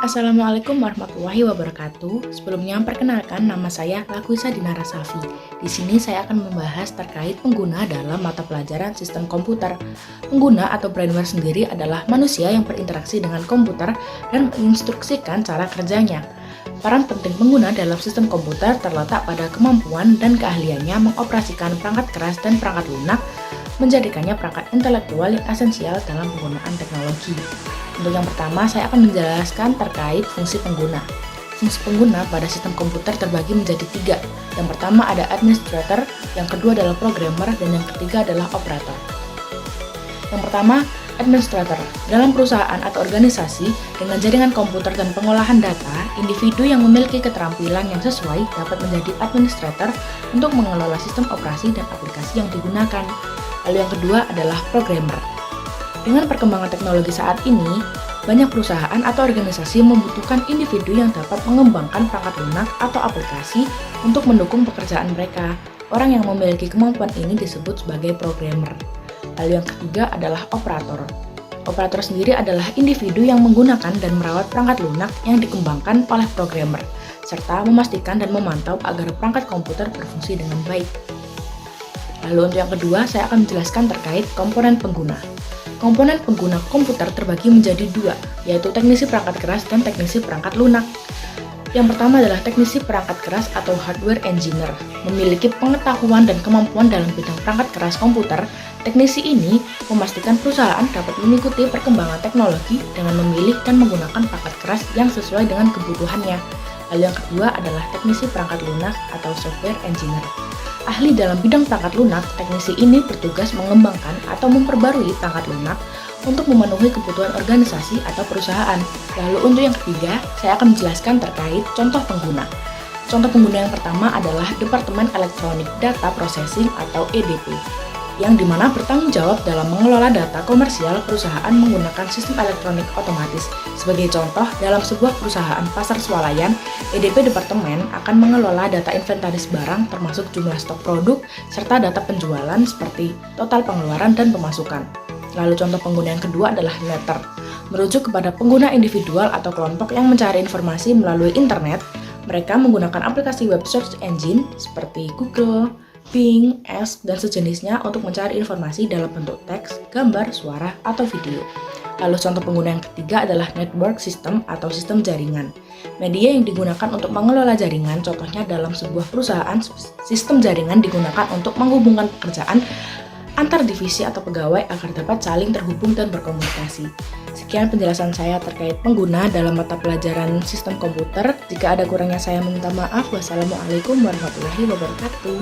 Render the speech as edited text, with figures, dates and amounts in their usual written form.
Assalamualaikum warahmatullahi wabarakatuh. Sebelumnya perkenalkan nama saya Lakuisa Dinara Safi. Di sini saya akan membahas terkait pengguna dalam mata pelajaran sistem komputer. Pengguna atau brainware sendiri adalah manusia yang berinteraksi dengan komputer dan menginstruksikan cara kerjanya. Peran penting pengguna dalam sistem komputer terletak pada kemampuan dan keahliannya mengoperasikan perangkat keras dan perangkat lunak, menjadikannya perangkat intelektual yang esensial dalam penggunaan teknologi. Untuk yang pertama, saya akan menjelaskan terkait fungsi pengguna. Fungsi pengguna pada sistem komputer terbagi menjadi tiga. Yang pertama ada administrator, yang kedua adalah programmer, dan yang ketiga adalah operator. Yang pertama, administrator. Dalam perusahaan atau organisasi dengan jaringan komputer dan pengolahan data, individu yang memiliki keterampilan yang sesuai dapat menjadi administrator untuk mengelola sistem operasi dan aplikasi yang digunakan. Lalu yang kedua adalah programmer. Dengan perkembangan teknologi saat ini, banyak perusahaan atau organisasi membutuhkan individu yang dapat mengembangkan perangkat lunak atau aplikasi untuk mendukung pekerjaan mereka. Orang yang memiliki kemampuan ini disebut sebagai programmer. Lalu yang ketiga adalah operator. Operator sendiri adalah individu yang menggunakan dan merawat perangkat lunak yang dikembangkan oleh programmer, serta memastikan dan memantau agar perangkat komputer berfungsi dengan baik. Lalu untuk yang kedua, saya akan menjelaskan terkait komponen pengguna. Komponen pengguna komputer terbagi menjadi dua, yaitu teknisi perangkat keras dan teknisi perangkat lunak. Yang pertama adalah teknisi perangkat keras atau hardware engineer. Memiliki pengetahuan dan kemampuan dalam bidang perangkat keras komputer, teknisi ini memastikan perusahaan dapat mengikuti perkembangan teknologi dengan memilih dan menggunakan perangkat keras yang sesuai dengan kebutuhannya. Lalu yang kedua adalah teknisi perangkat lunak atau software engineer. Ahli dalam bidang perangkat lunak, teknisi ini bertugas mengembangkan atau memperbarui perangkat lunak untuk memenuhi kebutuhan organisasi atau perusahaan. Lalu untuk yang ketiga, saya akan menjelaskan terkait contoh pengguna. Contoh pengguna yang pertama adalah Departemen Electronic Data Processing atau EDP, yang dimana bertanggung jawab dalam mengelola data komersial perusahaan menggunakan sistem elektronik otomatis. Sebagai contoh, dalam sebuah perusahaan pasar swalayan, EDP Departemen akan mengelola data inventaris barang termasuk jumlah stok produk, serta data penjualan seperti total pengeluaran dan pemasukan. Lalu contoh pengguna yang kedua adalah Netter, merujuk kepada pengguna individual atau kelompok yang mencari informasi melalui internet. Mereka menggunakan aplikasi web search engine seperti Google, Bing, Ask, dan sejenisnya untuk mencari informasi dalam bentuk teks, gambar, suara, atau video. Lalu contoh pengguna yang ketiga adalah network system atau sistem jaringan. Media yang digunakan untuk mengelola jaringan, contohnya dalam sebuah perusahaan, sistem jaringan digunakan untuk menghubungkan pekerjaan antar divisi atau pegawai agar dapat saling terhubung dan berkomunikasi. Sekian penjelasan saya terkait pengguna dalam mata pelajaran sistem komputer. Jika ada kurangnya saya minta maaf. Wassalamualaikum warahmatullahi wabarakatuh.